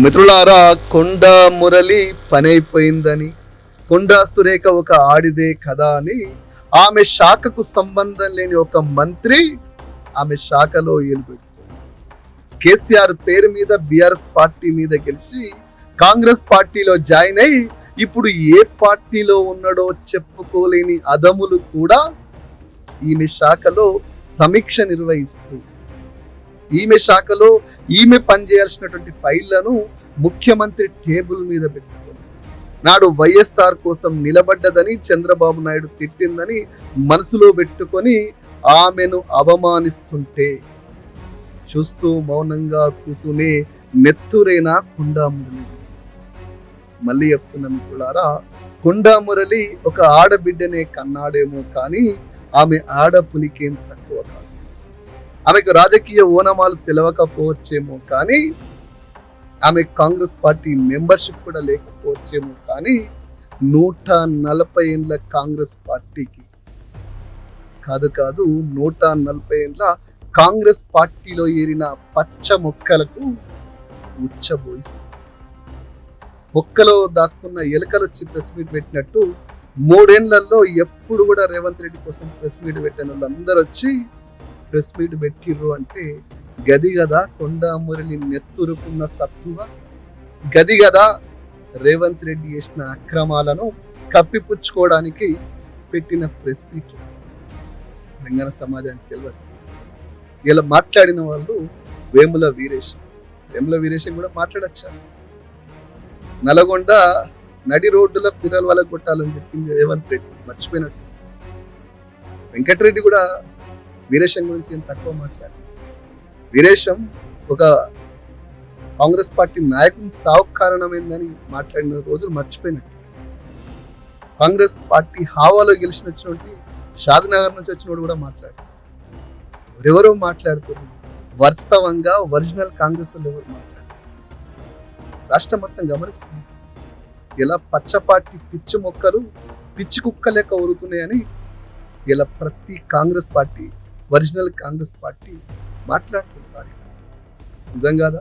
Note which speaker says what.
Speaker 1: మిత్రులారా, కొండ మురళి పనైపోయిందని, కొండా సురేఖ ఒక ఆడిదే కదా అని ఆమె శాఖకు సంబంధం లేని ఒక మంత్రి ఆమె శాఖలో ఏలుపెడుతుంది. కేసీఆర్ పేరు మీద బీఆర్ఎస్ పార్టీ మీద గెలిచి కాంగ్రెస్ పార్టీలో జాయిన్ అయి ఇప్పుడు ఏ పార్టీలో ఉన్నాడో చెప్పుకోలేని అదములు కూడా ఈమె శాఖలో సమీక్ష నిర్వహిస్తూ ఈమె శాఖలో ఈమె పనిచేయాల్సినటువంటి ఫైళ్లను ముఖ్యమంత్రి టేబుల్ మీద పెట్టుకొని నాడు వైఎస్ఆర్ కోసం నిలబడ్డదని చంద్రబాబు నాయుడు తిట్టిందని మనసులో పెట్టుకొని ఆమెను అవమానిస్తుంటే చూస్తూ మౌనంగా కూసునే నెత్తురైన కొండా మురళి. మళ్ళీ చెప్తున్న మిత్రులారా, కొండా మురళి ఒక ఆడబిడ్డనే కన్నాడేమో కానీ ఆమె ఆడపులికేం తక్కువ కాదు. ఆమెకు రాజకీయ ఓనమాలు తెలవకపోవచ్చేమో కానీ ఆమె కాంగ్రెస్ పార్టీ మెంబర్షిప్ కూడా లేకపోవచ్చేమో కానీ 140 ఏండ్ల కాంగ్రెస్ పార్టీకి కాదు 140 ఏండ్ల కాంగ్రెస్ పార్టీలో ఏరిన పచ్చ మొక్కలకు ఉచ్చబోయిస్తుంది. మొక్కలో దాక్కున్న ఎలుకలు వచ్చి ప్రెస్ మీట్ పెట్టినట్టు 3 ఏళ్లలో ఎప్పుడు కూడా రేవంత్ రెడ్డి కోసం ప్రెస్ మీట్ పెట్టిన వాళ్ళందరూ వచ్చి ప్రెస్ మీట్ పెట్టిర్రు అంటే గది గదా కొండా మురళి నెత్తురుకున్న సత్తువ, గది గదా రేవంత్ రెడ్డి చేసిన అక్రమాలను కప్పిపుచ్చుకోవడానికి పెట్టిన ప్రెస్ మీట్. తెలంగాణ సమాజానికి తెలియదు. ఇలా మాట్లాడిన వాళ్ళు వేముల వీరేశం కూడా మాట్లాడొచ్చారు. నల్గొండ నడి రోడ్డుల పిల్లల వాళ్ళకు కొట్టాలని చెప్పింది రేవంత్ రెడ్డి, మర్చిపోయినట్టు. వెంకటరెడ్డి కూడా వీరేశం గురించి ఏం తక్కువ మాట్లాడారు. వీరేశం ఒక కాంగ్రెస్ పార్టీ నాయకుని సావుకు కారణమైందని మాట్లాడిన రోజులు మర్చిపోయినట్టు. కాంగ్రెస్ పార్టీ హావాలో గెలిచినటువంటి షాద్నగర్ నుంచి వచ్చినోడు కూడా మాట్లాడారు. ఎవరెవరో మాట్లాడుతున్నారు. వాస్తవంగా ఒరిజినల్ కాంగ్రెస్ వాళ్ళు ఎవరు మాట్లాడారు? రాష్ట్రం మొత్తం గమనిస్తుంది. ఇలా పచ్చ పార్టీ పిచ్చి మొక్కలు పిచ్చి కుక్క లెక్క ఊరుతున్నాయని ఇలా ప్రతి Congress party original Congress party మాట్లాడుతుంటారు. నిజం కాదా?